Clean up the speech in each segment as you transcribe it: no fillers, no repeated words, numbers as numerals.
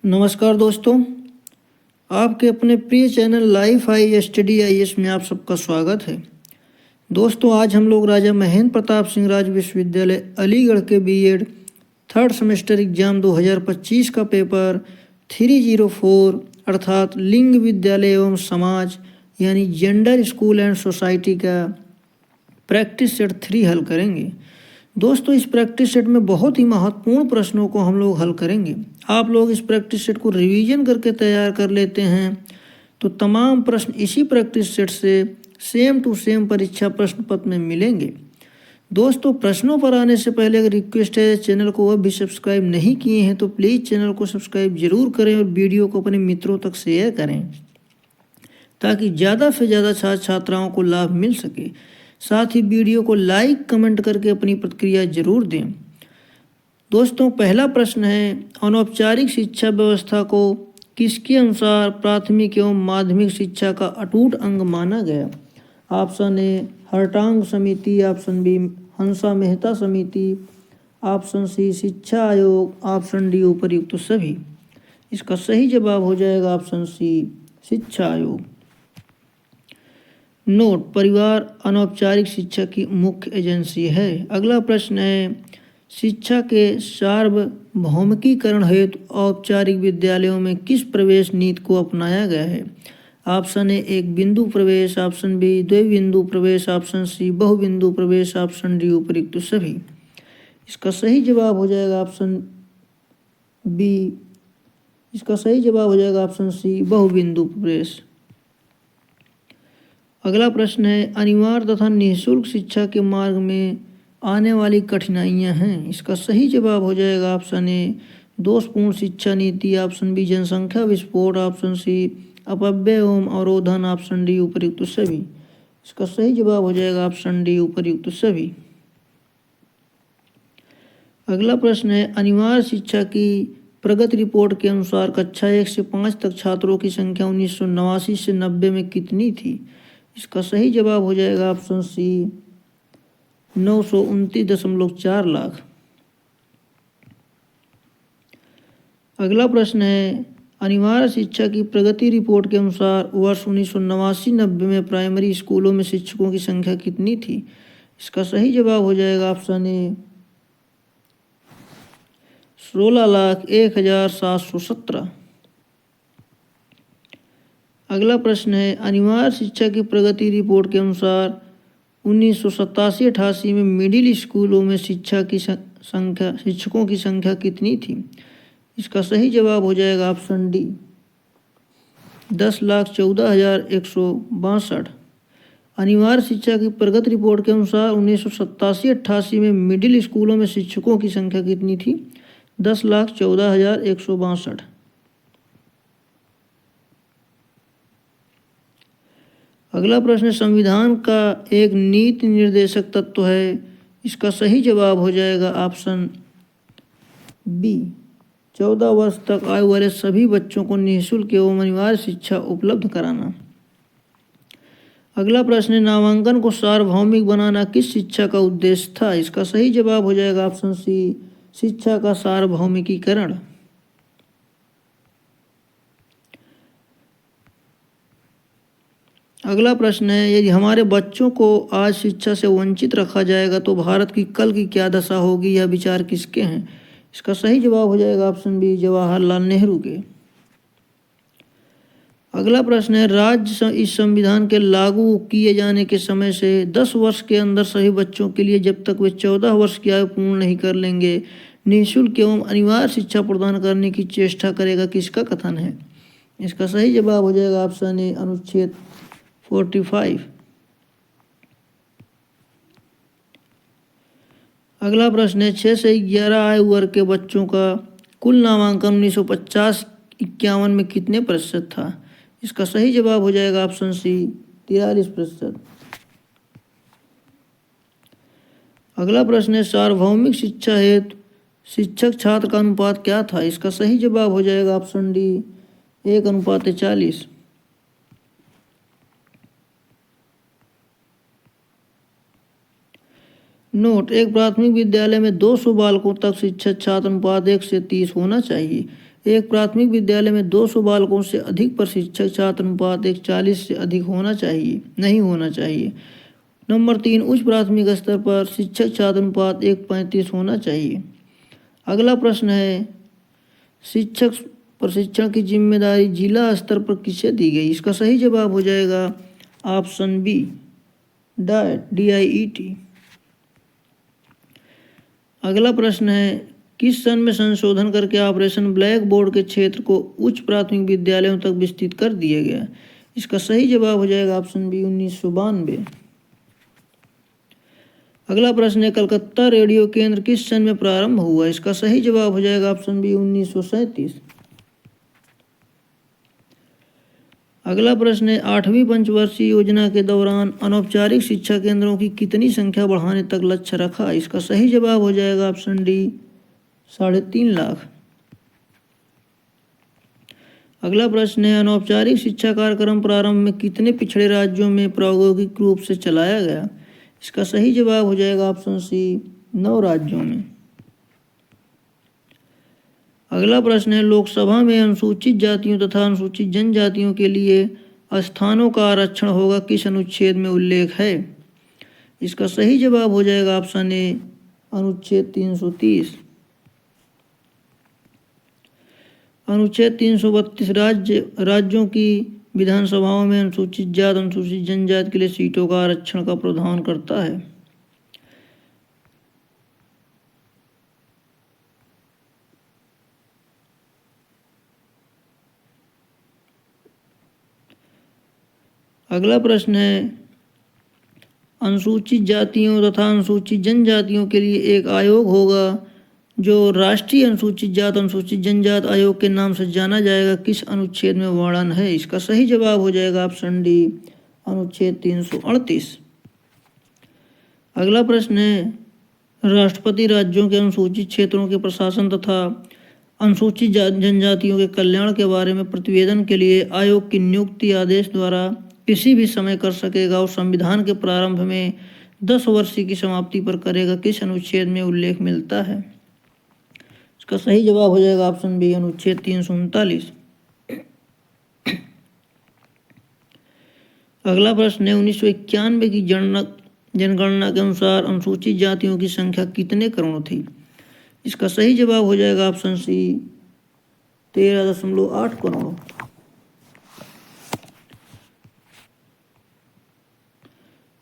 नमस्कार दोस्तों, आपके अपने प्रिय channel life I study IAS में आप सबका स्वागत है। दोस्तों, आज हम लोग राजा महेंद्र प्रताप सिंह राज विश्वविद्यालय अलीगढ़ के B.Ed थर्ड सेमेस्टर एग्जाम 2025 का पेपर 304 अर्थात लिंग विद्यालय एवं समाज यानी जेंडर स्कूल एंड सोसाइटी का प्रैक्टिस सेट 3 हल करेंगे। दोस्तों, इस प्रैक्टिस सेट में बहुत ही महत्वपूर्ण प्रश्नों को हम लोग हल करेंगे। आप लोग इस प्रैक्टिस सेट को रिवीजन करके तैयार कर लेते हैं तो तमाम प्रश्न इसी प्रैक्टिस सेट से सेम टू सेम परीक्षा प्रश्न पत्र में मिलेंगे। दोस्तों, प्रश्नों पर आने से पहले अगर रिक्वेस्ट है, चैनल को अब भी सब्सक्राइब नहीं किए हैं तो प्लीज़ चैनल को सब्सक्राइब जरूर करें और वीडियो को अपने मित्रों तक शेयर करें ताकि ज़्यादा से ज़्यादा छात्र छात्राओं को लाभ मिल सके। साथ ही वीडियो को लाइक कमेंट करके अपनी प्रतिक्रिया जरूर दें। दोस्तों, पहला प्रश्न है, अनौपचारिक शिक्षा व्यवस्था को किसके अनुसार प्राथमिक एवं माध्यमिक शिक्षा का अटूट अंग माना गया? ऑप्शन ए हर्टांग समिति, ऑप्शन बी हंसा मेहता समिति, ऑप्शन सी शिक्षा आयोग, ऑप्शन डी उपर्युक्त सभी। इसका सही जवाब हो जाएगा ऑप्शन सी शिक्षा आयोग। नोट, परिवार अनौपचारिक शिक्षा की मुख्य एजेंसी है। अगला प्रश्न है, शिक्षा के सार्वभौमिकीकरण हेतु औपचारिक विद्यालयों में किस प्रवेश नीति को अपनाया गया है? ऑप्शन ए एक बिंदु प्रवेश, ऑप्शन बी द्विबिंदु प्रवेश, ऑप्शन सी बहुबिंदु प्रवेश, ऑप्शन डी उपर्युक्त सभी। इसका सही जवाब हो जाएगा ऑप्शन बी। इसका सही जवाब हो जाएगा ऑप्शन सी बहुबिंदु प्रवेश। अगला प्रश्न है, अनिवार्य तथा निःशुल्क शिक्षा के मार्ग में आने वाली कठिनाइयां हैं। इसका सही जवाब हो जाएगा ऑप्शन ए दोषपूर्ण शिक्षा नीति, ऑप्शन बी जनसंख्या विस्फोट, ऑप्शन सी अपव्यय एवं अवरोधन, ऑप्शन डी उपर्युक्त सभी। इसका सही जवाब हो जाएगा ऑप्शन डी उपर्युक्त सभी। अगला प्रश्न है, अनिवार्य शिक्षा की प्रगति रिपोर्ट के अनुसार कक्षा 1 से 5 तक छात्रों की संख्या 1989 से 90 में कितनी थी? इसका सही जवाब हो जाएगा ऑप्शन सी 929.4 लाख। अगला प्रश्न है, अनिवार्य शिक्षा की प्रगति रिपोर्ट के अनुसार वर्ष 1989-90 में प्राइमरी स्कूलों में शिक्षकों की संख्या कितनी थी? इसका सही जवाब हो जाएगा ऑप्शन ए 16,01,717। अगला प्रश्न है, अनिवार्य शिक्षा की प्रगति रिपोर्ट के अनुसार 1987-88 में मिडिल स्कूलों में शिक्षकों की संख्या कितनी थी? इसका सही जवाब हो जाएगा ऑप्शन डी 10,14,162। अनिवार्य शिक्षा की प्रगति रिपोर्ट के अनुसार 1987-88 में मिडिल स्कूलों में शिक्षकों की संख्या कितनी थी? 10,14,162। अगला प्रश्न, संविधान का एक नीति निर्देशक तत्व है। इसका सही जवाब हो जाएगा ऑप्शन बी 14 वर्ष तक आयु वाले सभी बच्चों को निःशुल्क एवं अनिवार्य शिक्षा उपलब्ध कराना। अगला प्रश्न, नामांकन को सार्वभौमिक बनाना किस शिक्षा का उद्देश्य था? इसका सही जवाब हो जाएगा ऑप्शन सी शिक्षा का सार्वभौमिकीकरण। अगला प्रश्न है, यदि हमारे बच्चों को आज शिक्षा से वंचित रखा जाएगा तो भारत की कल की क्या दशा होगी? यह विचार किसके हैं? इसका सही जवाब हो जाएगा ऑप्शन बी जवाहरलाल नेहरू के। अगला प्रश्न है, राज्य इस संविधान के लागू किए जाने के समय से 10 वर्ष के अंदर सभी बच्चों के लिए जब तक वे 14 वर्ष की आयु पूर्ण नहीं कर लेंगे निःशुल्क एवं अनिवार्य शिक्षा प्रदान करने की चेष्टा करेगा, किसका कथन है? इसका सही जवाब हो जाएगा ऑप्शन ए अनुच्छेद 45। अगला प्रश्न है, 6 से 11 आयु वर्ग के बच्चों का कुल नामांकन 1950-51 में कितने प्रतिशत था? इसका सही जवाब हो जाएगा ऑप्शन सी 43%। अगला प्रश्न है, सार्वभौमिक शिक्षा हेतु शिक्षक छात्र का अनुपात क्या था? इसका सही जवाब हो जाएगा ऑप्शन डी 1:40। नोट, एक प्राथमिक विद्यालय में 200 बालकों तक शिक्षक छात्र अनुपात 1:30 होना चाहिए। एक प्राथमिक विद्यालय में 200 बालकों से अधिक पर शिक्षक छात्र अनुपात 1:40 से अधिक होना चाहिए, नहीं होना चाहिए। नंबर 3, उच्च प्राथमिक स्तर पर शिक्षक छात्र अनुपात 1:35 होना चाहिए। अगला प्रश्न है, शिक्षक प्रशिक्षण की जिम्मेदारी जिला स्तर पर किसे दी गई? इसका सही जवाब हो जाएगा ऑप्शन बी, DIET। अगला प्रश्न है, किस सन में संशोधन करके ऑपरेशन ब्लैक बोर्ड के क्षेत्र को उच्च प्राथमिक विद्यालयों तक विस्तृत कर दिया गया? इसका सही जवाब हो जाएगा ऑप्शन बी, 1992। अगला प्रश्न है, कलकत्ता रेडियो केंद्र किस सन में प्रारंभ हुआ? इसका सही जवाब हो जाएगा ऑप्शन बी, 1937। अगला प्रश्न है, 8वीं पंचवर्षीय योजना के दौरान अनौपचारिक शिक्षा केंद्रों की कितनी संख्या बढ़ाने तक लक्ष्य रखा? इसका सही जवाब हो जाएगा ऑप्शन डी, 3.5 लाख। अगला प्रश्न है, अनौपचारिक शिक्षा कार्यक्रम प्रारंभ में कितने पिछड़े राज्यों में प्रायोगिक रूप से चलाया गया? इसका सही जवाब हो जाएगा ऑप्शन सी, 9 राज्यों में। अगला प्रश्न है, लोकसभा में अनुसूचित जातियों तथा अनुसूचित जनजातियों के लिए स्थानों का आरक्षण होगा किस अनुच्छेद में उल्लेख है? इसका सही जवाब हो जाएगा ऑप्शन ए, अनुच्छेद 330। अनुच्छेद 332 राज्यों की विधानसभाओं में अनुसूचित जाति अनुसूचित जनजाति के लिए सीटों का आरक्षण का प्रावधान करता है। अगला प्रश्न है, अनुसूचित जातियों तथा अनुसूचित जनजातियों के लिए एक आयोग होगा जो राष्ट्रीय अनुसूचित जाति अनुसूचित जनजाति आयोग के नाम से जाना जाएगा किस अनुच्छेद में वर्णन है? इसका सही जवाब हो जाएगा ऑप्शन डी, अनुच्छेद 338। अगला प्रश्न है, राष्ट्रपति राज्यों के अनुसूचित क्षेत्रों के प्रशासन तथा अनुसूचित जनजातियों के कल्याण के बारे में प्रतिवेदन के लिए आयोग की नियुक्ति आदेश द्वारा किसी भी समय कर सकेगा और संविधान के प्रारंभ में 10 वर्ष की समाप्ति पर करेगा किस अनुच्छेद में उल्लेख मिलता है? इसका सही जवाब हो जाएगा ऑप्शन बी, अनुच्छेद 339। अगला प्रश्न है, 1991 की जनगणना के अनुसार अनुसूचित जातियों की संख्या कितने करोड़ थी? इसका सही जवाब हो जाएगा ऑप्शन सी, 13.8 करोड़।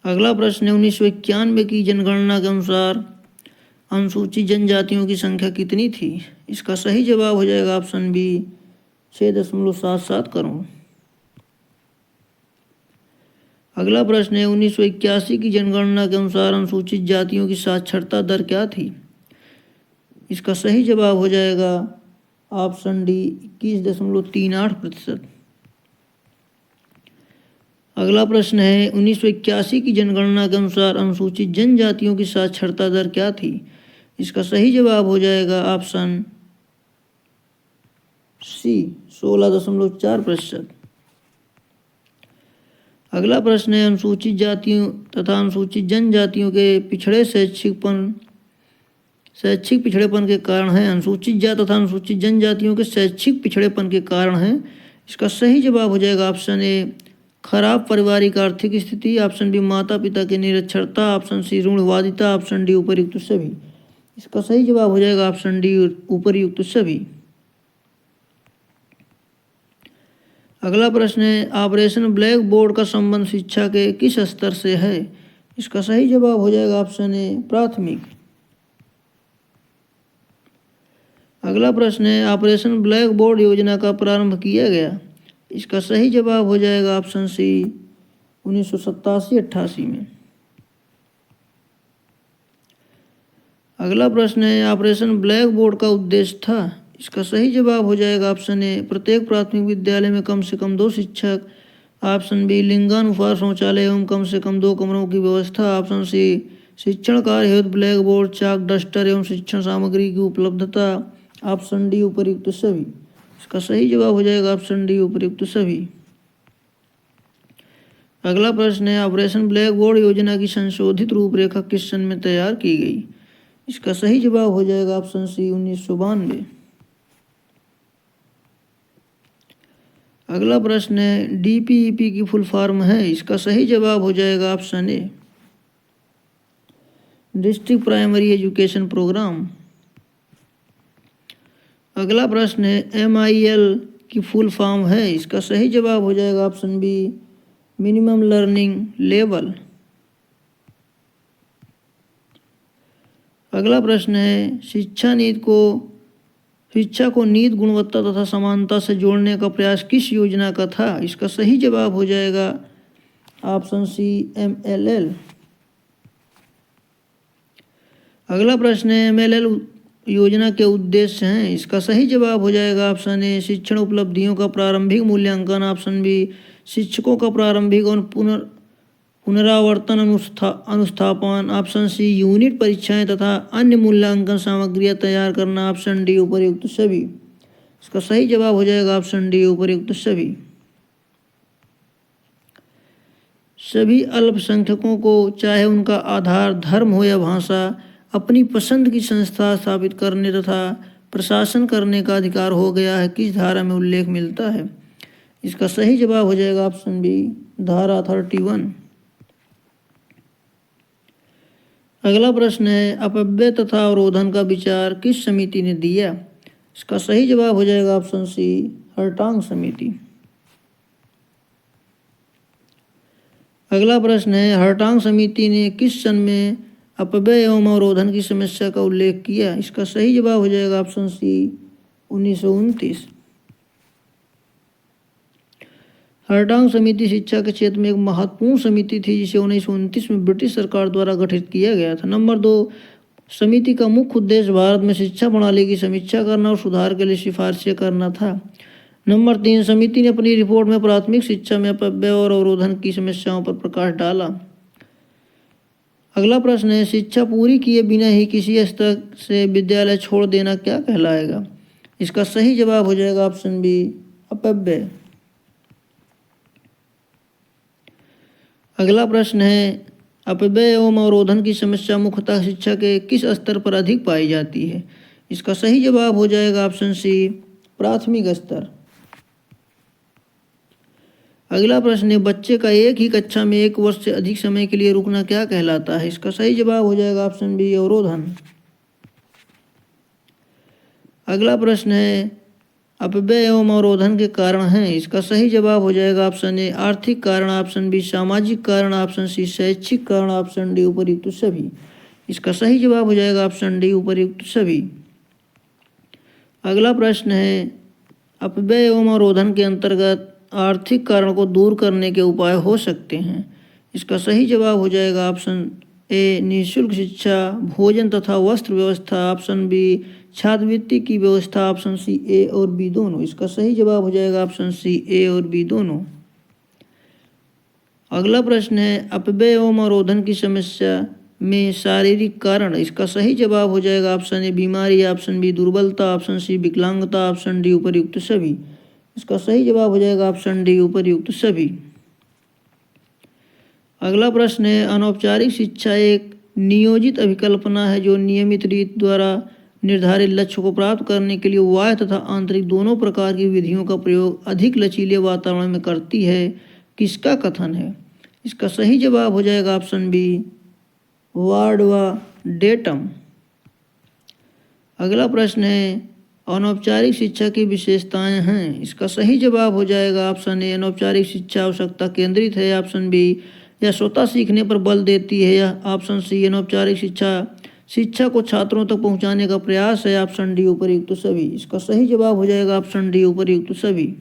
अगला प्रश्न है, 1991 की जनगणना के अनुसार अनुसूचित जनजातियों की संख्या कितनी थी? इसका सही जवाब हो जाएगा ऑप्शन बी, 6.77 करोड़। अगला प्रश्न है, 1981 की जनगणना के अनुसार अनुसूचित जातियों की साक्षरता दर क्या थी? इसका सही जवाब हो जाएगा ऑप्शन डी, 21.38%। अगला प्रश्न है, 1981 की जनगणना के अनुसार अनुसूचित जनजातियों की साक्षरता दर क्या थी? इसका सही जवाब हो जाएगा ऑप्शन सी, 16.4%। अगला प्रश्न है, अनुसूचित जातियों तथा अनुसूचित जनजातियों के शैक्षिक पिछड़ेपन के कारण है। अनुसूचित जाति तथा अनुसूचित जनजातियों के शैक्षिक पिछड़ेपन के कारण है। इसका सही जवाब हो जाएगा ऑप्शन ए, खराब पारिवारिक आर्थिक स्थिति, ऑप्शन बी, माता पिता की निरक्षरता, ऑप्शन सी, रूढ़वादिता, ऑप्शन डी, उपरयुक्त सभी। इसका सही जवाब हो जाएगा ऑप्शन डी, उपरयुक्त सभी। अगला प्रश्न है, ऑपरेशन ब्लैक बोर्ड का संबंध शिक्षा के किस स्तर से है? इसका सही जवाब हो जाएगा ऑप्शन ए, प्राथमिक। अगला प्रश्न है, ऑपरेशन ब्लैक बोर्ड योजना का प्रारंभ किया गया? इसका सही जवाब हो जाएगा ऑप्शन सी, 1987-88 में। अगला प्रश्न है, ऑपरेशन ब्लैक बोर्ड का उद्देश्य था? इसका सही जवाब हो जाएगा ऑप्शन ए, प्रत्येक प्राथमिक विद्यालय में कम से कम 2 शिक्षक, ऑप्शन बी, लिंगानुसार शौचालय एवं कम से कम 2 कमरों की व्यवस्था, ऑप्शन सी, शिक्षण कार्य हेतु ब्लैक बोर्ड, चाक, डस्टर एवं शिक्षण सामग्री की उपलब्धता, ऑप्शन डी, उपरयुक्त सभी। इसका सही जवाब हो जाएगा ऑप्शन डी, उपरयुक्त सभी। अगला प्रश्न है ऑपरेशन ब्लैक बोर्ड योजना की संशोधित रूपरेखा किस सन में तैयार की गई? इसका सही जवाब हो जाएगा ऑप्शन सी 1992। अगला प्रश्न है डीपीईपी की फुल फॉर्म है, इसका सही जवाब हो जाएगा option A district primary education programme. अगला प्रश्न है MIL की फुल फॉर्म है, इसका सही जवाब हो जाएगा option B minimum learning level. अगला प्रश्न है शिक्षा को नीति गुणवत्ता तथा समानता से जोड़ने का प्रयास किस योजना का था? इसका सही जवाब हो जाएगा ऑप्शन सी MLL। अगला प्रश्न है MLL योजना के उद्देश्य हैं, इसका सही जवाब हो जाएगा ऑप्शन ए शिक्षण उपलब्धियों का प्रारंभिक मूल्यांकन, ऑप्शन बी शिक्षकों का प्रारंभिक और पुनरावर्तन अनुस्थापन, ऑप्शन सी यूनिट परीक्षाएं तथा अन्य मूल्यांकन सामग्रियां तैयार करना, ऑप्शन डी उपयुक्त सभी। इसका सही जवाब हो जाएगा ऑप्शन डी उपयुक्त सभी। सभी अल्पसंख्यकों को चाहे उनका आधार धर्म हो या भाषा अपनी पसंद की संस्था स्थापित करने तथा प्रशासन करने का अधिकार हो गया है, किस धारा में उल्लेख मिलता है? इसका सही जवाब हो जाएगा ऑप्शन बी धारा 31। अगला प्रश्न है अपव्यय तथा अवरोधन का विचार किस समिति ने दिया? इसका सही जवाब हो जाएगा ऑप्शन सी हर्टांग समिति। अगला प्रश्न है हर्टांग समिति ने किस सन में अपव्यय एवं अवरोधन की समस्या का उल्लेख किया? इसका सही जवाब हो जाएगा ऑप्शन सी 1929। हर्टांग समिति शिक्षा के क्षेत्र में एक महत्वपूर्ण समिति थी जिसे 1929 में ब्रिटिश सरकार द्वारा गठित किया गया था। नंबर 2, समिति का मुख्य उद्देश्य भारत में शिक्षा प्रणाली की समीक्षा करना और सुधार के लिए सिफारिशें करना था। नंबर 3, समिति ने अपनी रिपोर्ट में प्राथमिक शिक्षा में अपव्यय और अवरोधन की समस्याओं पर प्रकाश डाला। अगला प्रश्न है शिक्षा पूरी किए बिना ही किसी स्तर से विद्यालय छोड़ देना क्या कहलाएगा? इसका सही जवाब हो जाएगा ऑप्शन बी अपव्यय। अगला प्रश्न है अपव्यय एवं अवरोधन की समस्या मुख्यतः शिक्षा के किस स्तर पर अधिक पाई जाती है? इसका सही जवाब हो जाएगा ऑप्शन सी प्राथमिक स्तर। अगला प्रश्न है बच्चे का एक ही कक्षा में 1 वर्ष से अधिक समय के लिए रुकना क्या कहलाता है? इसका सही जवाब हो जाएगा ऑप्शन बी अवरोधन। अगला प्रश्न है अपव्यय एवं अवरोधन के कारण हैं, इसका सही जवाब हो जाएगा ऑप्शन ए आर्थिक कारण, ऑप्शन बी सामाजिक कारण, ऑप्शन सी शैक्षिक कारण, ऑप्शन डी उपर्युक्त सभी। इसका सही जवाब हो जाएगा ऑप्शन डी उपर्युक्त सभी। अगला प्रश्न है अपव्यय एवं अवरोधन के अंतर्गत आर्थिक कारण को दूर करने के उपाय हो सकते हैं। इसका सही जवाब हो जाएगा ऑप्शन ए निःशुल्क शिक्षा, भोजन तथा वस्त्र व्यवस्था, ऑप्शन बी छात्रवृत्ति की व्यवस्था, ऑप्शन सी ए और बी दोनों। इसका सही जवाब हो जाएगा ऑप्शन सी ए और बी दोनों। अगला प्रश्न है अपव्यय एवं अवरोधन की समस्या में शारीरिक कारण, इसका सही जवाब हो जाएगा ऑप्शन ए बीमारी, ऑप्शन बी दुर्बलता, ऑप्शन सी विकलांगता, ऑप्शन डी उपर्युक्त सभी। इसका सही जवाब हो जाएगा ऑप्शन डी उपर्युक्त सभी। अगला प्रश्न है अनौपचारिक शिक्षा एक नियोजित अभिकल्पना है जो नियमित रीति द्वारा निर्धारित लक्ष्य को प्राप्त करने के लिए बाह्य तथा आंतरिक दोनों प्रकार की विधियों का प्रयोग अधिक लचीले वातावरण में करती है, किसका कथन है? इसका सही जवाब हो जाएगा ऑप्शन बी वार्ड व डेटम। अगला प्रश्न है अनौपचारिक शिक्षा की विशेषताएं हैं, इसका सही जवाब हो जाएगा ऑप्शन ए अनौपचारिक शिक्षा आवश्यकता केंद्रित है, ऑप्शन बी या स्वतः सीखने पर बल देती है, या ऑप्शन सी अनौपचारिक शिक्षा को छात्रों तक पहुंचाने का प्रयास है, ऑप्शन डी उपर्युक्त सभी। इसका सही जवाब हो जाएगा ऑप्शन डी उपर्युक्त सभी।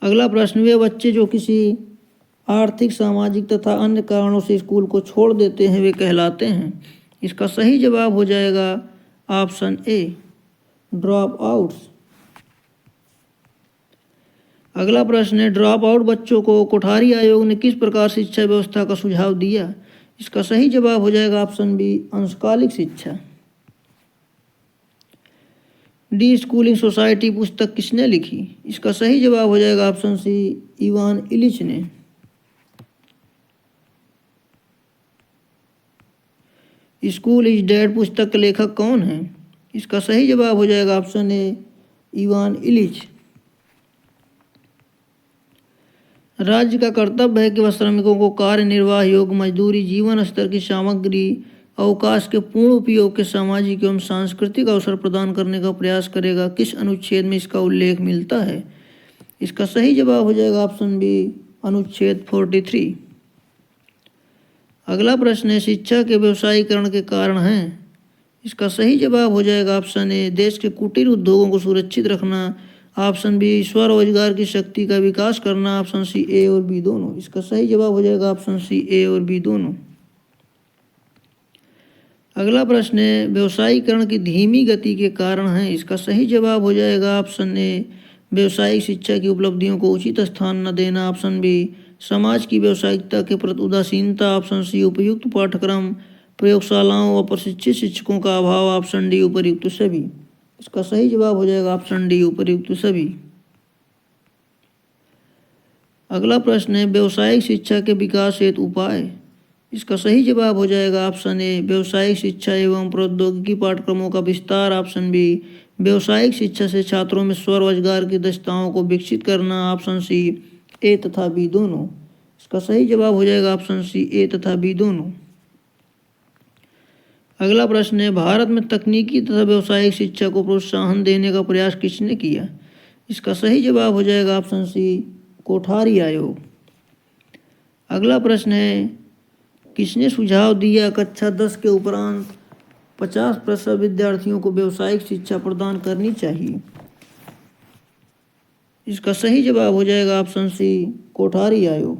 अगला प्रश्न वे बच्चे जो किसी आर्थिक सामाजिक तथा अन्य कारणों से स्कूल को छोड़ देते हैं वे कहलाते हैं। इसका सही जवाब हो जाएगा ऑप्शन ए ड्रॉप आउट्स। अगला प्रश्न है ड्रॉप आउट बच्चों को कोठारी आयोग ने किस प्रकार शिक्षा व्यवस्था का सुझाव दिया? इसका सही जवाब हो जाएगा ऑप्शन बी अंशकालिक शिक्षा। डी स्कूलिंग सोसाइटी पुस्तक किसने लिखी? इसका सही जवाब हो जाएगा ऑप्शन सी, इवान इलिच ने। स्कूल इज डेड पुस्तक के लेखक कौन है? इसका सही जवाब हो जाएगा ऑप्शन ए, इवान इलिच। राज्य का कर्तव्य है कि वह श्रमिकों को कार्य निर्वाह योग्य मजदूरी, जीवन स्तर की सामग्री, अवकाश के पूर्ण उपयोग के सामाजिक एवं सांस्कृतिक अवसर प्रदान करने का प्रयास करेगा। किस अनुच्छेद में इसका उल्लेख मिलता है? इसका सही जवाब हो जाएगा ऑप्शन बी, अनुच्छेद 43। अगला प्रश्न है, शिक्षा के व्यवसायीकरण के कारण हैं। इसका सही जवाब हो जाएगा ऑप्शन ए, देश के कुटीर उद्योगों को सुरक्षित रखना, ऑप्शन बी, स्वरोजगार की शक्ति का विकास करना, ऑप्शन सी ए और बी दोनों। इसका सही जवाब हो जाएगा ऑप्शन सी ए और बी दोनों। अगला प्रश्न है, व्यवसायीकरण की धीमी गति के कारण है। इसका सही जवाब हो जाएगा ऑप्शन ए, व्यवसायिक शिक्षा की उपलब्धियों को उचित स्थान न देना, ऑप्शन बी, समाज की व्यावसायिकता के प्रति उदासीनता, ऑप्शन सी, उपयुक्त पाठ्यक्रम, प्रयोगशालाओं व प्रशिक्षित शिक्षकों का अभाव, ऑप्शन डी, उपर्युक्त सभी। इसका सही जवाब हो जाएगा ऑप्शन डी, उपर्युक्त सभी। अगला प्रश्न है, व्यावसायिक शिक्षा के विकास हेतु उपाय। इसका सही जवाब हो जाएगा ऑप्शन ए, व्यावसायिक शिक्षा एवं प्रौद्योगिकी पाठ्यक्रमों का विस्तार, ऑप्शन बी, व्यावसायिक शिक्षा से छात्रों में स्वरोजगार की दक्षताओं को विकसित करना, ऑप्शन सी, ए तथा बी दोनों। इसका सही जवाब हो जाएगा ऑप्शन सी, ए तथा बी दोनों। अगला प्रश्न है, भारत में तकनीकी तथा व्यावसायिक शिक्षा को प्रोत्साहन देने का प्रयास किसने किया? इसका सही जवाब हो जाएगा ऑप्शन सी, कोठारी आयोग। अगला प्रश्न है, किसने सुझाव दिया कक्षा 10 के उपरांत 50% विद्यार्थियों को व्यावसायिक शिक्षा प्रदान करनी चाहिए? इसका सही जवाब हो जाएगा ऑप्शन सी, कोठारी आयोग।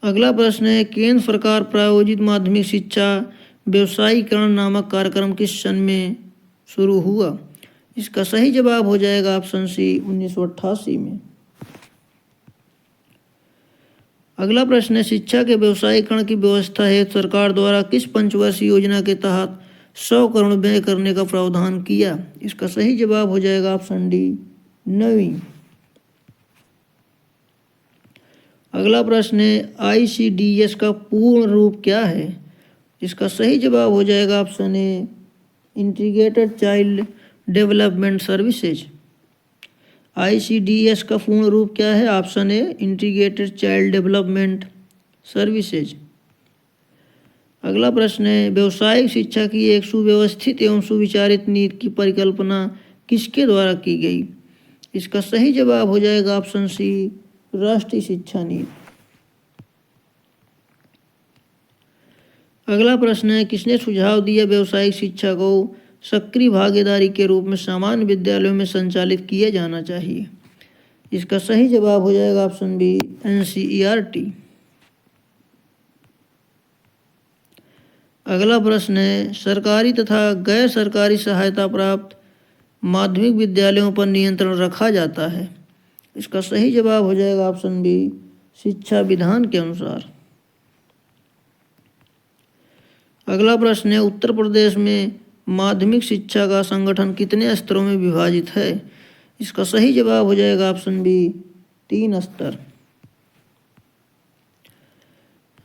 अगला प्रश्न है, केंद्र सरकार प्रायोजित माध्यमिक शिक्षा व्यवसायीकरण नामक कार्यक्रम किस सन में शुरू हुआ? इसका सही जवाब हो जाएगा ऑप्शन सी, 1988 में। अगला प्रश्न है, शिक्षा के व्यवसायीकरण की व्यवस्था हेतु सरकार द्वारा किस पंचवर्षीय योजना के तहत 100 करोड़ व्यय करने का प्रावधान किया? इसका सही जवाब हो जाएगा ऑप्शन डी, 9वीं। अगला प्रश्न है, ICDS का पूर्ण रूप क्या है? इसका सही जवाब हो जाएगा ऑप्शन ए, integrated child development services. ICDS का पूर्ण रूप क्या है? Option A, integrated child development services. अगला प्रश्न है, व्यवसायिक शिक्षा की एक सुव्यवस्थित एवं सुविचारित नीति की परिकल्पना किसके द्वारा की गई? इसका सही जवाब हो जाएगा ऑप्शन सी, राष्ट्रीय शिक्षा नीति। अगला प्रश्न है, किसने सुझाव दिया व्यावसायिक शिक्षा को सक्रिय भागीदारी के रूप में सामान्य विद्यालयों में संचालित किया जाना चाहिए? इसका सही जवाब हो जाएगा ऑप्शन बी, NCERT। अगला प्रश्न है, सरकारी तथा गैर सरकारी सहायता प्राप्त माध्यमिक विद्यालयों पर नियंत्रण रखा जाता है? इसका सही जवाब हो जाएगा ऑप्शन बी, शिक्षा विधान के अनुसार। अगला प्रश्न है, उत्तर प्रदेश में माध्यमिक शिक्षा का संगठन कितने स्तरों में विभाजित है? इसका सही जवाब हो जाएगा ऑप्शन बी, 3 स्तर।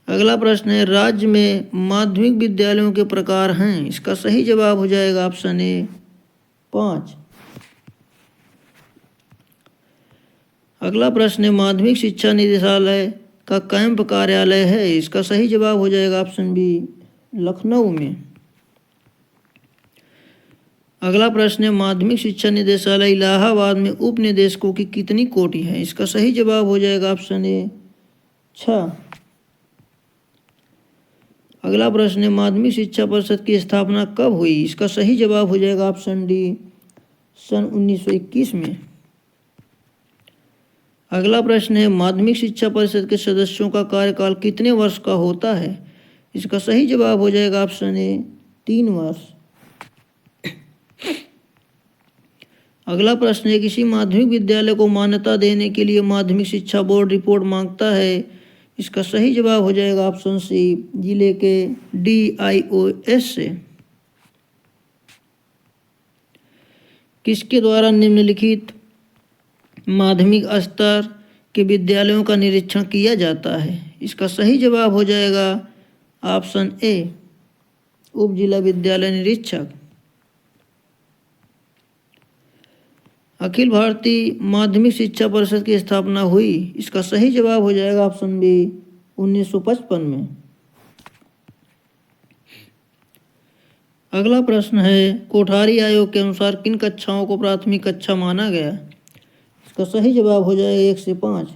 अगला प्रश्न है, राज्य में माध्यमिक विद्यालयों के प्रकार हैं? इसका सही जवाब हो जाएगा ऑप्शन ए, 5। अगला प्रश्न है, माध्यमिक शिक्षा निदेशालय का कैंप कार्यालय है? इसका सही जवाब हो जाएगा ऑप्शन बी, लखनऊ में। अगला प्रश्न है, माध्यमिक शिक्षा निदेशालय इलाहाबाद में उप निदेशकों की कितनी कोटि है? इसका सही जवाब हो जाएगा ऑप्शन ए, 6। अगला प्रश्न है, माध्यमिक शिक्षा परिषद की स्थापना कब हुई? इसका सही जवाब हो जाएगा ऑप्शन डी, सन 1921 में। अगला प्रश्न है, माध्यमिक शिक्षा परिषद के सदस्यों का कार्यकाल कितने वर्ष का होता है? इसका सही जवाब हो जाएगा ऑप्शन ए, 3 वर्ष। अगला प्रश्न है, किसी माध्यमिक विद्यालय को मान्यता देने के लिए माध्यमिक शिक्षा बोर्ड रिपोर्ट मांगता है? इसका सही जवाब हो जाएगा ऑप्शन सी, जिले के DIOS से। किसके द्वारा निम्नलिखित माध्यमिक स्तर के विद्यालयों का निरीक्षण किया जाता है? इसका सही जवाब हो जाएगा ऑप्शन ए, उप जिला विद्यालय निरीक्षक। अखिल भारतीय माध्यमिक शिक्षा परिषद की स्थापना हुई? इसका सही जवाब हो जाएगा ऑप्शन बी, 1955 में। अगला प्रश्न है, कोठारी आयोग के अनुसार किन कक्षाओं को प्राथमिक कक्षा माना गया? इसका सही जवाब हो जाएगा 1 से 5।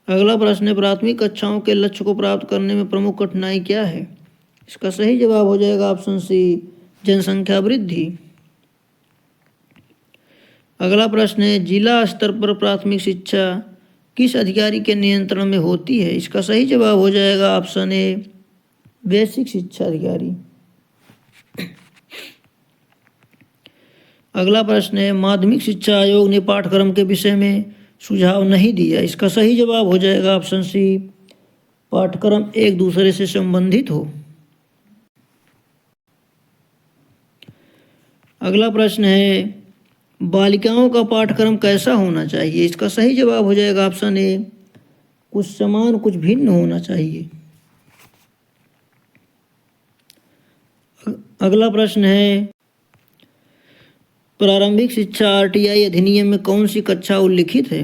अगला प्रश्न है, प्राथमिक कक्षाओं के लक्ष्य को प्राप्त करने में प्रमुख कठिनाई क्या है? इसका सही जवाब हो जाएगा ऑप्शन सी, जनसंख्या वृद्धि। अगला प्रश्न है, जिला स्तर पर प्राथमिक शिक्षा किस अधिकारी के नियंत्रण में होती है? इसका सही जवाब हो जाएगा ऑप्शन ए, बेसिक शिक्षा अधिकारी। अगला प्रश्न है, माध्यमिक शिक्षा आयोग ने पाठ्यक्रम के विषय में सुझाव नहीं दिया। इसका सही जवाब हो जाएगा ऑप्शन सी, पाठ्यक्रम एक दूसरे से संबंधित हो। अगला प्रश्न है, बालिकाओं का पाठ्यक्रम कैसा होना चाहिए? इसका सही जवाब हो जाएगा ऑप्शन ए, कुछ समान कुछ भिन्न होना चाहिए। अगला प्रश्न है, प्रारंभिक शिक्षा आरटीआई अधिनियम में कौन सी कक्षा उल्लिखित है?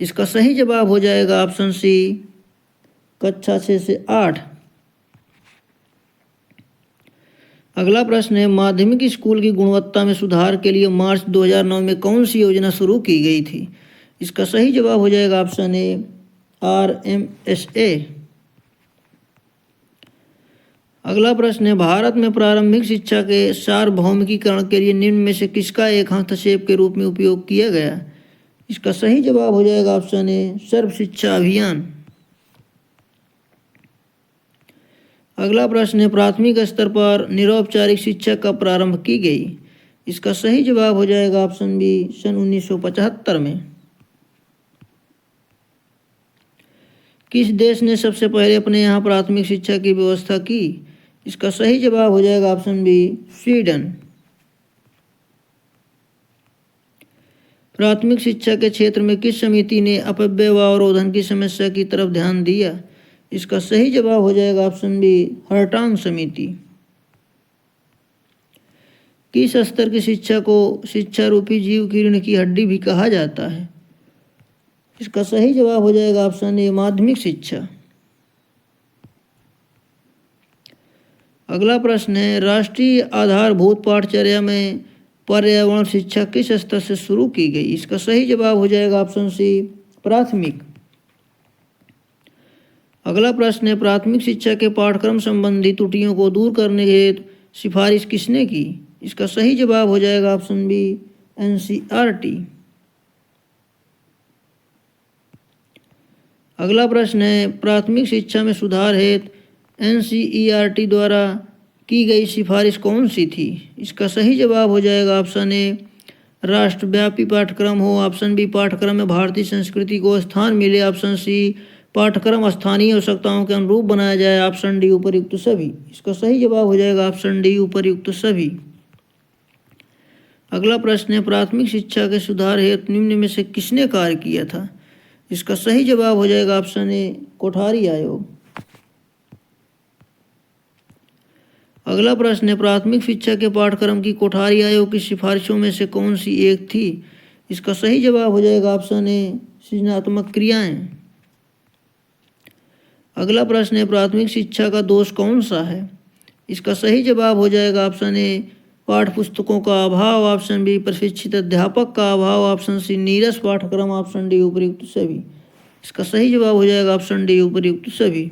इसका सही जवाब हो जाएगा ऑप्शन सी, कक्षा 6 से 8। अगला प्रश्न है, माध्यमिक स्कूल की गुणवत्ता में सुधार के लिए मार्च 2009 में कौन सी योजना शुरू की गई थी? इसका सही जवाब हो जाएगा ऑप्शन ए, RMSA। अगला प्रश्न है, भारत में प्रारंभिक शिक्षा के सार्वभौमिकीकरण के लिए निम्न में से किसका एक हस्तक्षेप के रूप में उपयोग किया गया? इसका सही जवाब हो जाएगा ऑप्शन ए, सर्व शिक्षा अभियान। अगला प्रश्न है, प्राथमिक स्तर पर निरौपचारिक शिक्षा कब प्रारंभ की गई? इसका सही जवाब हो जाएगा ऑप्शन बी, सन 1975 में। किस देश ने सबसे पहले अपने यहाँ प्राथमिक शिक्षा की व्यवस्था की? इसका सही जवाब हो जाएगा ऑप्शन बी, स्वीडन। प्राथमिक शिक्षा के क्षेत्र में किस समिति ने अपव्यय व अवरोधन की समस्या की तरफ ध्यान दिया? इसका सही जवाब हो जाएगा ऑप्शन बी, हर्टांग समिति। किस स्तर की शिक्षा को शिक्षा रूपी जीव की रीढ़ की हड्डी भी कहा जाता है? इसका सही जवाब हो जाएगा ऑप्शन ए, माध्यमिक शिक्षा। अगला प्रश्न है, राष्ट्रीय आधारभूत पाठचर्या में पर्यावरण शिक्षा किस स्तर से शुरू की गई? इसका सही जवाब हो जाएगा ऑप्शन सी, प्राथमिक। अगला प्रश्न है, प्राथमिक शिक्षा के पाठ्यक्रम संबंधी त्रुटियों को दूर करने हेतु सिफारिश किसने की? इसका सही जवाब हो जाएगा ऑप्शन बी, NCERT। अगला प्रश्न है, प्राथमिक शिक्षा में सुधार हेतु NCERT द्वारा की गई सिफारिश कौन सी थी? इसका सही जवाब हो जाएगा ऑप्शन ए, राष्ट्रव्यापी पाठ्यक्रम हो। ऑप्शन बी, पाठ्यक्रम में भारतीय संस्कृति को स्थान मिले। ऑप्शन सी, पाठ्यक्रम स्थानीय आवश्यकताओं के अनुरूप बनाया जाए। ऑप्शन डी, उपयुक्त सभी। इसका सही जवाब हो जाएगा ऑप्शन डी, उपयुक्त सभी। अगला प्रश्न है, प्राथमिक शिक्षा के सुधार हेतु निम्न में से किसने कार्य किया था? इसका सही जवाब हो जाएगा ऑप्शन ए, कोठारी आयोग। अगला प्रश्न है, प्राथमिक शिक्षा के पाठ्यक्रम की कोठारी आयोग की सिफारिशों में से कौन सी एक थी? इसका सही जवाब हो जाएगा ऑप्शन ए, सृजनात्मक क्रियाएं। अगला प्रश्न है, प्राथमिक शिक्षा का दोष कौन सा है? इसका सही जवाब हो जाएगा ऑप्शन ए, पाठ्य पुस्तकों का अभाव। ऑप्शन बी, प्रशिक्षित अध्यापक का अभाव। ऑप्शन सी, नीरस पाठ्यक्रम। ऑप्शन डी, उपयुक्त सभी। इसका सही जवाब हो जाएगा ऑप्शन डी, उपयुक्त सभी।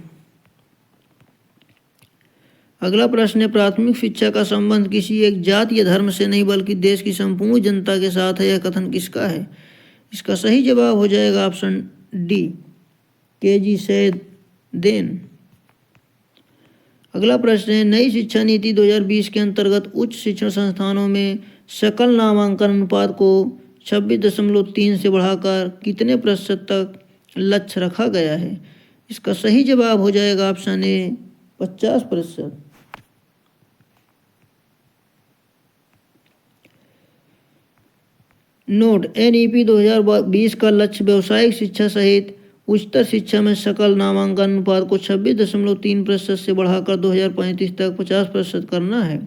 अगला प्रश्न है, प्राथमिक शिक्षा का संबंध किसी एक जाति या धर्म से नहीं बल्कि देश की संपूर्ण जनता के साथ है। यह कथन किसका है? इसका सही जवाब हो जाएगा ऑप्शन डी, KG सैयदेन। अगला प्रश्न है, नई शिक्षा नीति 2020 के अंतर्गत उच्च शिक्षण संस्थानों में सकल नामांकन अनुपात को 26.3 से बढ़ाकर कितने प्रतिशत तक लक्ष्य रखा गया है? इसका सही जवाब हो जाएगा ऑप्शन ए, 50%। नोट, NEP 2020 का लक्ष्य व्यावसायिक शिक्षा सहित उच्चतर शिक्षा में सकल नामांकन अनुपात को 26.3% से बढ़ाकर 2035 तक 50% करना है।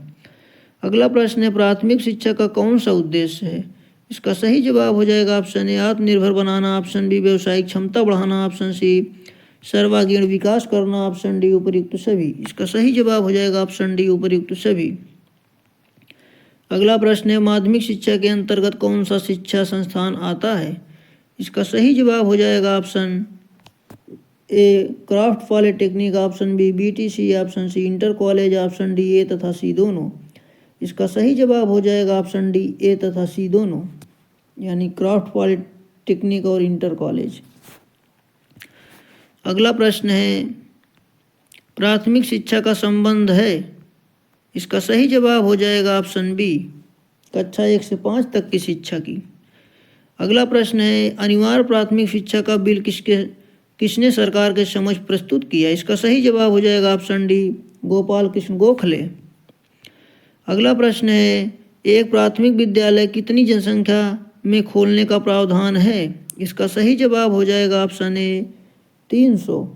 अगला प्रश्न है, प्राथमिक शिक्षा का कौन सा उद्देश्य है? इसका सही जवाब हो जाएगा ऑप्शन ए आत्मनिर्भर बनाना, ऑप्शन बी व्यावसायिक क्षमता बढ़ाना, ऑप्शन सी सर्वांगीण विकास करना, ऑप्शन डी उपर्युक्त सभी। इसका सही जवाब हो जाएगा ऑप्शन डी उपर्युक्त सभी। अगला प्रश्न है, माध्यमिक शिक्षा के अंतर्गत कौन सा शिक्षा संस्थान आता है? इसका सही जवाब हो जाएगा option A craft polytechnic, option B BTC, option C inter college, option D A तथा सी दोनों। इसका सही जवाब हो जाएगा ऑप्शन डी ए तथा सी दोनों, यानी क्राफ्ट पॉलिटेक्निक और इंटर कॉलेज। अगला प्रश्न है, प्राथमिक शिक्षा का संबंध है? इसका सही जवाब हो जाएगा ऑप्शन बी कक्षा 1 से 5 तक की शिक्षा की। अगला प्रश्न है, अनिवार्य प्राथमिक शिक्षा का बिल किसने सरकार के समक्ष प्रस्तुत किया? इसका सही जवाब हो जाएगा ऑप्शन डी गोपाल कृष्ण गोखले। अगला प्रश्न है, एक प्राथमिक विद्यालय कितनी जनसंख्या में खोलने का प्रावधान है? इसका सही जवाब हो जाएगा ऑप्शन ए 300।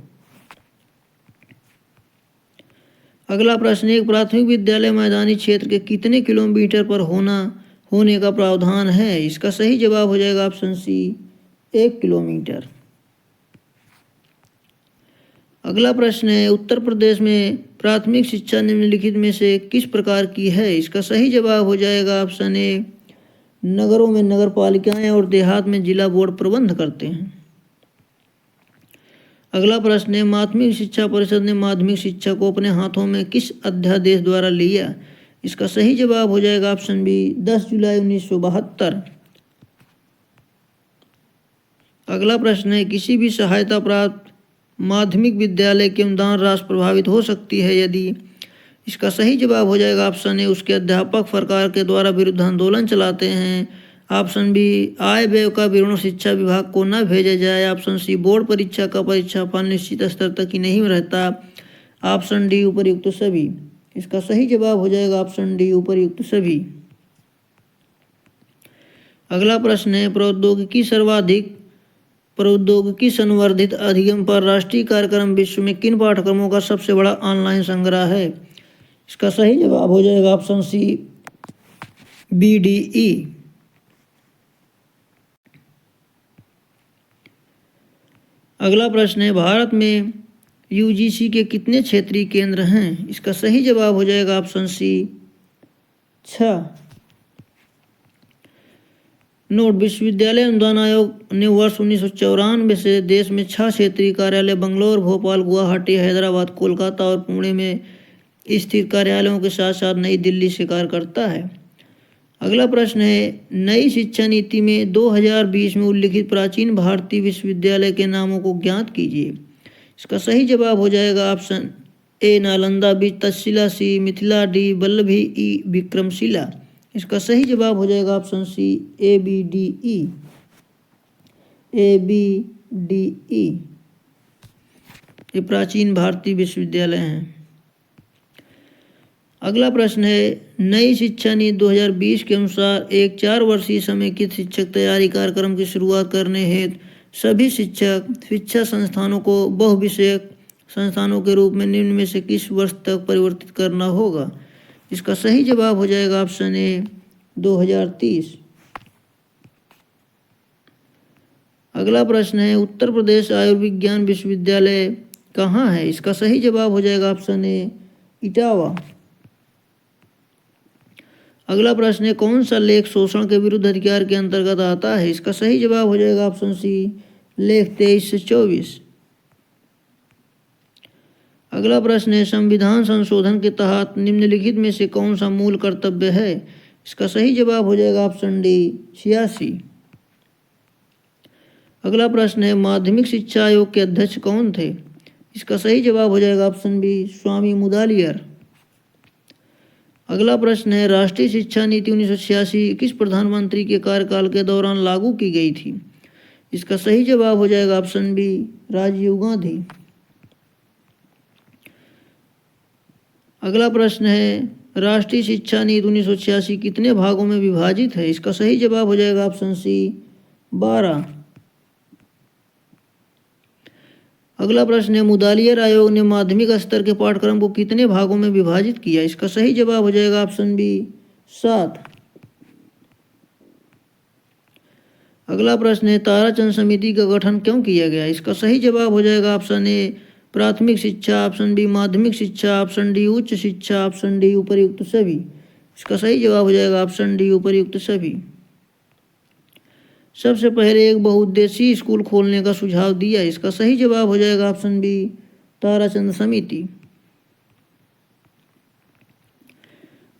अगला प्रश्न, एक प्राथमिक विद्यालय मैदानी क्षेत्र के कितने किलोमीटर पर होने का प्रावधान है? इसका सही जवाब हो जाएगा ऑप्शन सी 1 किलोमीटर। अगला प्रश्न है, उत्तर प्रदेश में प्राथमिक शिक्षा निम्नलिखित में से किस प्रकार की है? इसका सही जवाब हो जाएगा ऑप्शन ए नगरों में नगर पालिकाएं और देहात में जिला बोर्ड प्रबंध करते हैं। अगला प्रश्न है, माध्यमिक शिक्षा परिषद ने माध्यमिक शिक्षा को अपने हाथों में किस अध्यादेश द्वारा लिया? इसका सही जवाब हो जाएगा ऑप्शन बी 10 जुलाई 1972। अगला प्रश्न है, किसी भी सहायता प्राप्त माध्यमिक विद्यालय की अनुदान राशि प्रभावित हो सकती है यदि? इसका सही जवाब हो जाएगा ऑप्शन ए उसके अध्यापक सरकार के द्वारा विरुद्ध आंदोलन चलाते हैं, ऑप्शन बी आय व्यय का विवरण शिक्षा विभाग को न भेजा जाए, ऑप्शन सी बोर्ड परीक्षा का परीक्षा फल निश्चित स्तर तक ही नहीं रहता, ऑप्शन डी उपर्युक्त सभी। इसका सही जवाब हो जाएगा ऑप्शन डी उपर्युक्त सभी। अगला प्रश्न है, प्रौद्योगिकी संवर्धित अधिगम पर राष्ट्रीय कार्यक्रम विश्व में किन पाठ्यक्रमों का सबसे बड़ा ऑनलाइन संग्रह है? इसका सही जवाब हो जाएगा ऑप्शन सी BDE। अगला प्रश्न है, भारत में UGC के कितने क्षेत्रीय केंद्र हैं? इसका सही जवाब हो जाएगा ऑप्शन सी 6। नोट, विश्वविद्यालय अनुदान आयोग ने वर्ष 1994 से देश में 6 क्षेत्रीय कार्यालय बंगलौर, भोपाल, गुवाहाटी, हैदराबाद, कोलकाता और पुणे में स्थित कार्यालयों के साथ साथ नई दिल्ली से कार्य करता है। अगला प्रश्न है, नई शिक्षा नीति में 2020 में उल्लिखित प्राचीन भारतीय विश्वविद्यालय के नामों को ज्ञात कीजिए। इसका सही जवाब हो जाएगा option A Nalanda, B Takshashila, C Mithila, D Vallabhi, E Vikramshila. इसका सही जवाब हो जाएगा ऑप्शन सी ABDE। ये प्राचीन भारतीय विश्वविद्यालय हैं। अगला प्रश्न है, नई शिक्षा नीति 2020 के अनुसार एक 4 वर्षीय समेकित शिक्षक तैयारी कार्यक्रम की शुरुआत करने हेतु सभी शिक्षा संस्थानों को बहुविषयक संस्थानों के रूप में निम्न में से किस वर्ष तक परिवर्तित करना होगा? इसका सही जवाब हो जाएगा ऑप्शन ए 2030। अगला प्रश्न है, उत्तर प्रदेश आयुर्विज्ञान विश्वविद्यालय कहाँ है? इसका सही जवाब हो जाएगा ऑप्शन ए इटावा। अगला प्रश्न है, कौन सा लेख शोषण के विरुद्ध अधिकार के अंतर्गत आता है? इसका सही जवाब हो जाएगा ऑप्शन सी लेख 23 से 24। अगला प्रश्न है, संविधान संशोधन के तहत निम्नलिखित में से कौन सा मूल कर्तव्य है? इसका सही जवाब हो जाएगा ऑप्शन डी 86। अगला प्रश्न है, माध्यमिक शिक्षा आयोग के अध्यक्ष कौन थे? इसका सही जवाब हो जाएगा ऑप्शन बी स्वामी मुदालियर। अगला प्रश्न है, राष्ट्रीय शिक्षा नीति 1986 किस प्रधानमंत्री के कार्यकाल के दौरान लागू की गई थी? इसका सही जवाब हो जाएगा ऑप्शन बी राजीव गांधी। अगला प्रश्न है, राष्ट्रीय शिक्षा नीति 1986 कितने भागों में विभाजित है? इसका सही जवाब हो जाएगा ऑप्शन सी 12। अगला प्रश्न है मुदालियर आयोग ने माध्यमिक स्तर के पाठ्यक्रम को कितने भागों में विभाजित किया? इसका सही जवाब हो जाएगा ऑप्शन बी 7। अगला प्रश्न है ताराचंद समिति का गठन क्यों किया गया? इसका सही जवाब हो जाएगा ऑप्शन ए प्राथमिक शिक्षा, ऑप्शन बी माध्यमिक शिक्षा, ऑप्शन डी उच्च शिक्षा, ऑप्शन डी उपर्युक्त सभी। इसका सही जवाब हो जाएगा ऑप्शन डी उपर्युक्त सभी। सबसे पहले एक बहुउद्देशीय स्कूल खोलने का सुझाव दिया। इसका सही जवाब हो जाएगा ऑप्शन बी ताराचंद समिति।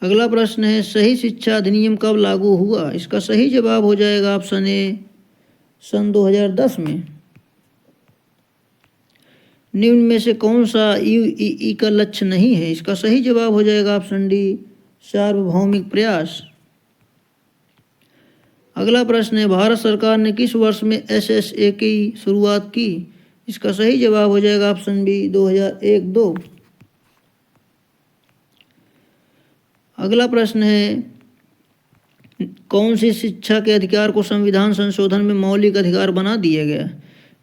अगला प्रश्न है सही शिक्षा अधिनियम कब लागू हुआ? इसका सही जवाब हो जाएगा ऑप्शन ए सन 2010 में। निम्न में से कौन सा यूईई का लक्ष्य नहीं है? इसका सही जवाब हो जाएगा ऑप्शन डी सार्वभौमिक प्रयास। अगला प्रश्न है भारत सरकार ने किस वर्ष में एसएसए की शुरुआत की? इसका सही जवाब हो जाएगा ऑप्शन बी 2001-2। अगला प्रश्न है कौन सी शिक्षा के अधिकार को संविधान संशोधन में मौलिक अधिकार बना दिया गया?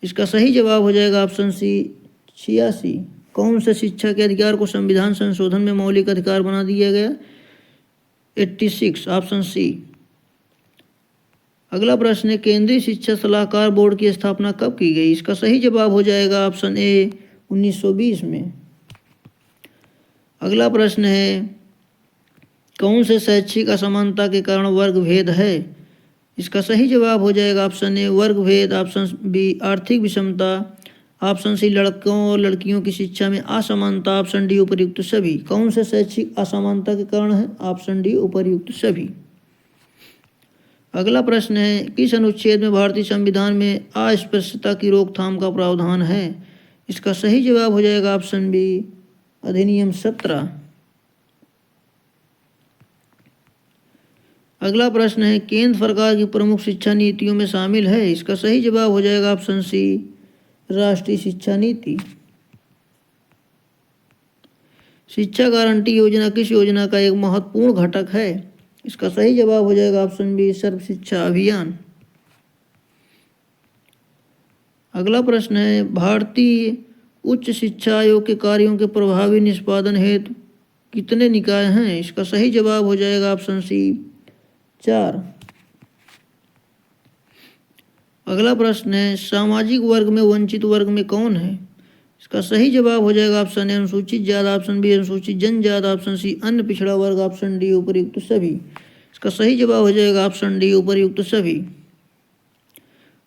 इसका सही जवाब हो जाएगा ऑप्शन सी 86। कौन से शिक्षा के अधिकार को संविधान संशोधन में मौलिक अधिकार बना दिया गया? 86 ऑप्शन सी। अगला प्रश्न है केंद्रीय शिक्षा सलाहकार बोर्ड की स्थापना कब की गई? इसका सही जवाब हो जाएगा ऑप्शन ए 1920 में। अगला प्रश्न है कौन से शैक्षिक असमानता के कारण वर्ग भेद है? इसका सही जवाब हो जाएगा ऑप्शन ए वर्ग भेद, ऑप्शन बी आर्थिक विषमता, ऑप्शन सी लड़कों और लड़कियों की शिक्षा में असमानता, ऑप्शन डी उपर्युक्त सभी। कौन से शैक्षिक असमानता के कारण है? ऑप्शन डी उपर्युक्त सभी। अगला प्रश्न है किस अनुच्छेद में भारतीय संविधान में अस्पृश्यता की रोकथाम का प्रावधान है? इसका सही जवाब हो जाएगा ऑप्शन बी अधिनियम 17। अगला प्रश्न है केंद्र सरकार की प्रमुख शिक्षा नीतियों में शामिल है? इसका सही जवाब हो जाएगा ऑप्शन सी राष्ट्रीय शिक्षा नीति। शिक्षा गारंटी योजना किस योजना का एक महत्वपूर्ण घटक है? इसका सही जवाब हो जाएगा ऑप्शन बी सर्व शिक्षा अभियान। अगला प्रश्न है भारतीय उच्च शिक्षा आयोग के कार्यों के प्रभावी निष्पादन हेतु कितने निकाय हैं? इसका सही जवाब हो जाएगा ऑप्शन सी 4। अगला प्रश्न है सामाजिक वर्ग में वंचित वर्ग में कौन है? इसका सही जवाब हो जाएगा ऑप्शन ए अनुसूचित जाति, ऑप्शन बी अनुसूचित जनजाति, ऑप्शन सी अन्य पिछड़ा वर्ग, ऑप्शन डी उपर्युक्त सभी। इसका सही जवाब हो जाएगा ऑप्शन डी उपर्युक्त सभी।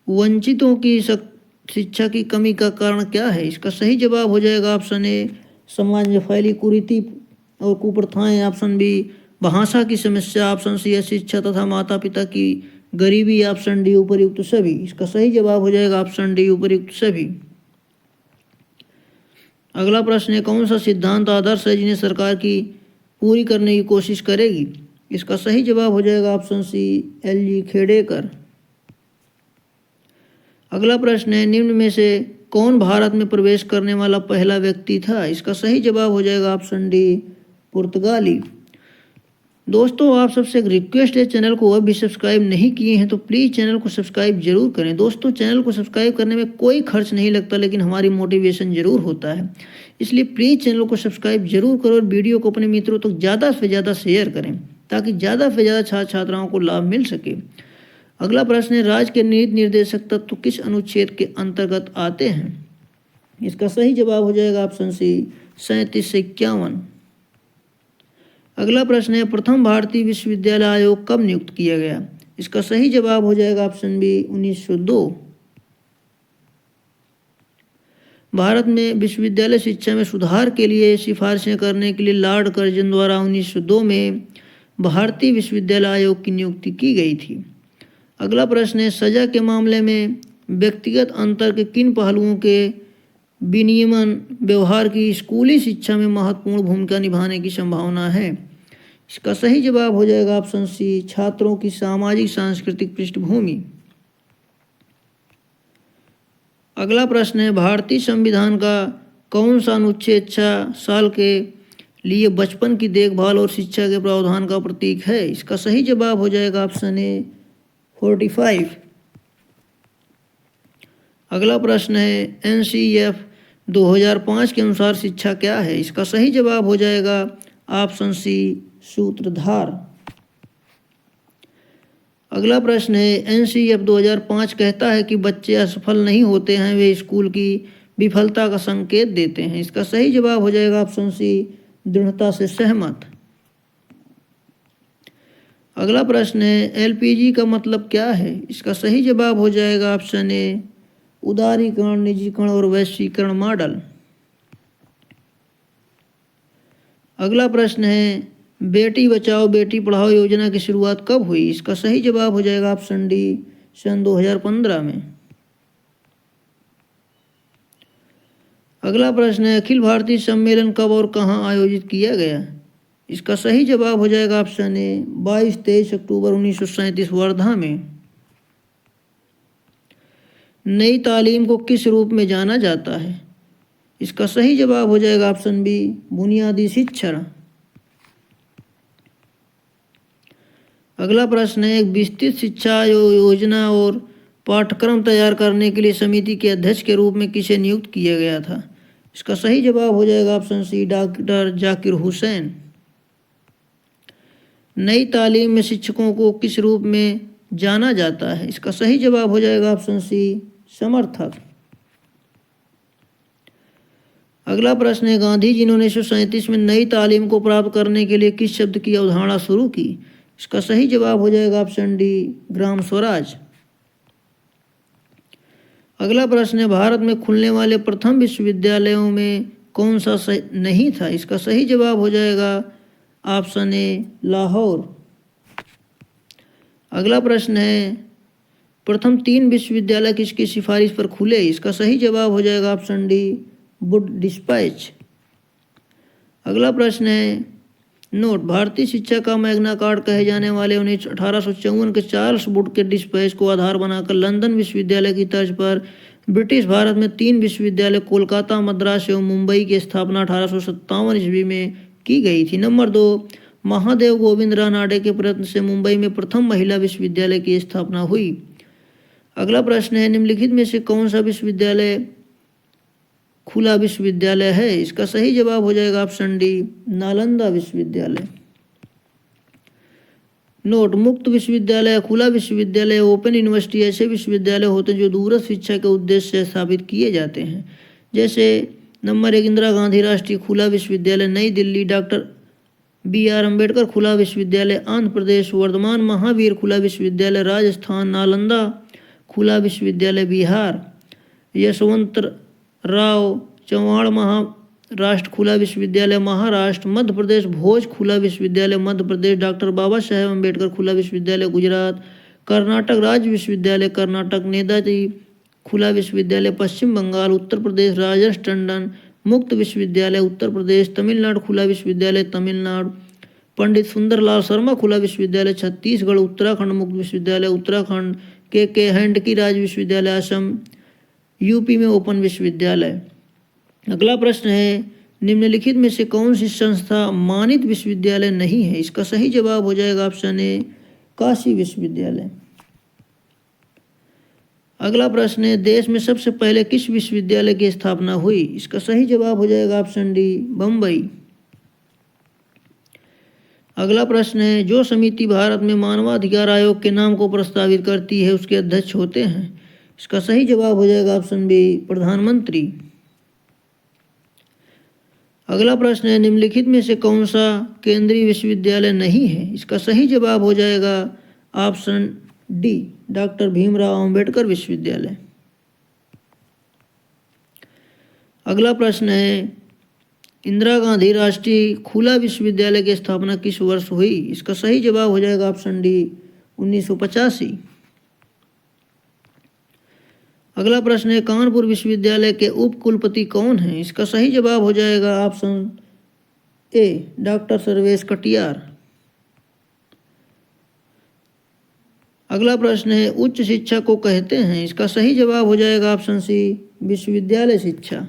वंचितों की शिक्षा की कमी का कारण क्या है? इसका सही जवाब हो जाएगा ऑप्शन ए समाज में फैली कुरीति और कुप्रथाएं, ऑप्शन बी भाषा की समस्या, ऑप्शन सी अशिक्षा तथा माता पिता की गरीबी, ऑप्शन डी उपर्युक्त सभी। इसका सही जवाब हो जाएगा ऑप्शन डी उपर्युक्त सभी। अगला प्रश्न है कौन सा सिद्धांत आदर्श है जिन्हें सरकार की पूरी करने की कोशिश करेगी? इसका सही जवाब हो जाएगा ऑप्शन सी एल.जी. खेडेकर। अगला प्रश्न है निम्न में से कौन भारत में प्रवेश करने वाला पहला व्यक्ति था? इसका सही जवाब हो जाएगा ऑप्शन डी पुर्तगाली। दोस्तों आप सबसे एक रिक्वेस्ट है चैनल को अब भी सब्सक्राइब नहीं किए हैं तो प्लीज़ चैनल को सब्सक्राइब जरूर करें। दोस्तों चैनल को सब्सक्राइब करने में कोई खर्च नहीं लगता लेकिन हमारी मोटिवेशन जरूर होता है, इसलिए प्लीज़ चैनल को सब्सक्राइब जरूर करो और वीडियो को अपने मित्रों तक ज़्यादा से ज़्यादा शेयर करें ताकि ज़्यादा से ज़्यादा छात्र छात्राओं को लाभ मिल सके। अगला प्रश्न है राज्य के नीति निर्देशक तत्व किस अनुच्छेद के अंतर्गत आते हैं? इसका सही जवाब हो जाएगा ऑप्शन सी 37 से 51। अगला प्रश्न है प्रथम भारतीय विश्वविद्यालय आयोग कब नियुक्त किया गया? इसका सही जवाब हो जाएगा ऑप्शन बी 1902। भारत में विश्वविद्यालय शिक्षा में सुधार के लिए सिफारिशें करने के लिए लॉर्ड कर्जन द्वारा 1902 में भारतीय विश्वविद्यालय आयोग की नियुक्ति की गई थी। अगला प्रश्न है सजा के मामले में व्यक्तिगत अंतर के किन पहलुओं के विनियमन व्यवहार की स्कूली शिक्षा में महत्वपूर्ण भूमिका निभाने की संभावना है? इसका सही जवाब हो जाएगा ऑप्शन सी छात्रों की सामाजिक सांस्कृतिक पृष्ठभूमि। अगला प्रश्न है भारतीय संविधान का कौन सा अनुच्छेद 6 साल के लिए बचपन की देखभाल और शिक्षा के प्रावधान का प्रतीक है। इसका सही जवाब हो जाएगा ऑप्शन ए 45। अगला प्रश्न है NCF 2005 के अनुसार शिक्षा क्या है? इसका सही जवाब हो जाएगा ऑप्शन सी सूत्रधार। अगला प्रश्न है NCF 2005 कहता है कि बच्चे असफल नहीं होते हैं, वे स्कूल की विफलता का संकेत देते हैं। इसका सही जवाब हो जाएगा ऑप्शन सी दृढ़ता से सहमत। अगला प्रश्न है LPG का मतलब क्या है? इसका सही जवाब हो जाएगा ऑप्शन ए उदारीकरण, निजीकरण और वैश्वीकरण मॉडल। अगला प्रश्न है बेटी बचाओ बेटी पढ़ाओ योजना की शुरुआत कब हुई? इसका सही जवाब हो जाएगा ऑप्शन डी सन 2015 में। अगला प्रश्न है अखिल भारतीय सम्मेलन कब और कहां आयोजित किया गया? इसका सही जवाब हो जाएगा ऑप्शन ए 22-23 अक्टूबर 1937 वर्धा में। नई तालीम को किस रूप में जाना जाता है? इसका सही जवाब हो जाएगा ऑप्शन बी बुनियादी शिक्षा। अगला प्रश्न है एक विस्तृत शिक्षा योजना और पाठ्यक्रम तैयार करने के लिए समिति के अध्यक्ष के रूप में किसे नियुक्त किया गया था? इसका सही जवाब हो जाएगा option C doctor Zakir Hussain. Nai Talim में शिक्षकों को किस रूप में जाना जाता है? इसका सही जवाब हो जाएगा ऑप्शन सी समर्थक। अगला प्रश्न है गांधी जी ने 1937 में नई तालीम को प्राप्त करने के लिए किस शब्द की अवधारणा शुरू की? इसका सही जवाब हो जाएगा ऑप्शन डी ग्राम स्वराज। अगला प्रश्न है भारत में खुलने वाले प्रथम विश्वविद्यालयों में कौन सा नहीं था? इसका सही जवाब हो जाएगा ऑप्शन ए लाहौर। अगला प्रश्न है प्रथम 3 विश्वविद्यालय किसकी सिफारिश पर खुले? इसका सही जवाब हो जाएगा ऑप्शन डी वुड डिस्पैच। अगला प्रश्न है नोट भारतीय शिक्षा का मैग्ना कार्टा कहे जाने वाले 1854 के चार्ल्स वुड के डिस्पैच को आधार बनाकर लंदन विश्वविद्यालय की तर्ज पर ब्रिटिश भारत में 3 विश्वविद्यालय कोलकाता, मद्रास एवं मुंबई की स्थापना 1857 ईस्वी में की गई थी। नंबर 2 महादेव गोविंद रानाडे के प्रयत्न से मुंबई में प्रथम महिला विश्वविद्यालय की स्थापना हुई। अगला प्रश्न है निम्नलिखित में से कौन सा विश्वविद्यालय खुला विश्वविद्यालय है? इसका सही जवाब हो जाएगा ऑप्शन डी नालंदा विश्वविद्यालय। नोट मुक्त विश्वविद्यालय, खुला विश्वविद्यालय, ओपन यूनिवर्सिटी ऐसे विश्वविद्यालय होते हैं जो दूरस्थ शिक्षा के उद्देश्य से स्थापित किए जाते हैं। जैसे नंबर 1 इंदिरा गांधी राष्ट्रीय खुला विश्वविद्यालय नई दिल्ली, डॉक्टर BR अम्बेडकर खुला विश्वविद्यालय आंध्र प्रदेश, वर्धमान महावीर खुला विश्वविद्यालय राजस्थान, नालंदा खुला विश्वविद्यालय बिहार, यशवंत राव चव्हाण महाराष्ट्र खुला विश्वविद्यालय महाराष्ट्र, मध्य प्रदेश भोज खुला विश्वविद्यालय मध्य प्रदेश, डॉक्टर बाबा साहेब अम्बेडकर खुला विश्वविद्यालय गुजरात, कर्नाटक राज्य विश्वविद्यालय कर्नाटक, नेताजी खुला विश्वविद्यालय पश्चिम बंगाल, उत्तर प्रदेश राजेश टंडन मुक्त विश्वविद्यालय उत्तर प्रदेश, तमिलनाडु खुला विश्वविद्यालय तमिलनाडु, पंडित सुंदरलाल शर्मा खुला विश्वविद्यालय छत्तीसगढ़, उत्तराखंड मुक्त विश्वविद्यालय उत्तराखंड, के हैंडकी राज्य विश्वविद्यालय असम, यूपी में ओपन विश्वविद्यालय। अगला प्रश्न है निम्नलिखित में से कौन सी संस्था मानित विश्वविद्यालय नहीं है? इसका सही जवाब हो जाएगा ऑप्शन ए काशी विश्वविद्यालय। अगला प्रश्न है देश में सबसे पहले किस विश्वविद्यालय की स्थापना हुई? इसका सही जवाब हो जाएगा ऑप्शन डी बम्बई। अगला प्रश्न है जो समिति भारत में मानवाधिकार आयोग के नाम को प्रस्तावित करती है उसके अध्यक्ष होते हैं? इसका सही जवाब हो जाएगा ऑप्शन बी प्रधानमंत्री। अगला प्रश्न है निम्नलिखित में से कौन सा केंद्रीय विश्वविद्यालय नहीं है? इसका सही जवाब हो जाएगा option D doctor Bhimrao Ambedkar विश्वविद्यालय। अगला प्रश्न है इंदिरा गांधी राष्ट्रीय खुला विश्वविद्यालय की स्थापना किस वर्ष हुई? इसका सही जवाब हो जाएगा ऑप्शन डी 1985। अगला प्रश्न है कानपुर विश्वविद्यालय के उप कुलपति कौन हैं? इसका सही जवाब हो जाएगा ऑप्शन ए डॉक्टर सर्वेश कटियार। अगला प्रश्न है उच्च शिक्षा को कहते हैं? इसका सही जवाब हो जाएगा ऑप्शन सी विश्वविद्यालय शिक्षा।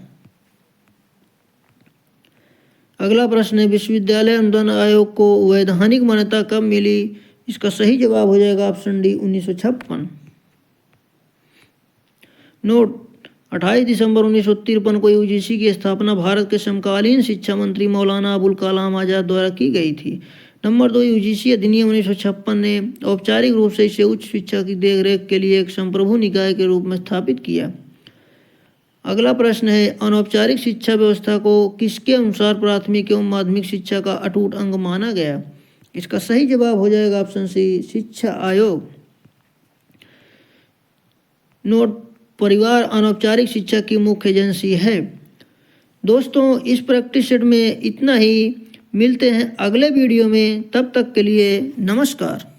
अगला प्रश्न है, विश्वविद्यालय अनुदान आयोग को वैधानिक मान्यता कब मिली? इसका सही जवाब हो जाएगा ऑप्शन डी 1956। नोट, 28 दिसंबर 1953 को यूजीसी की स्थापना भारत के समकालीन शिक्षा मंत्री मौलाना अबुल कलाम आज़ाद द्वारा की गई थी। नंबर 2, यूजीसी अधिनियम 1956 ने औपचारिक रूप से इसे उच्च शिक्षा की देखरेख के लिए एक संप्रभु निकाय के रूप में स्थापित किया। अगला प्रश्न है, अनौपचारिक शिक्षा व्यवस्था को किसके अनुसार प्राथमिक एवं माध्यमिक शिक्षा का अटूट अंग माना गया? इसका सही जवाब हो जाएगा ऑप्शन सी, शिक्षा आयोग। नोट, परिवार अनौपचारिक शिक्षा की मुख्य एजेंसी है। दोस्तों, इस प्रैक्टिस सेट में इतना ही। मिलते हैं अगले वीडियो में, तब तक के लिए नमस्कार।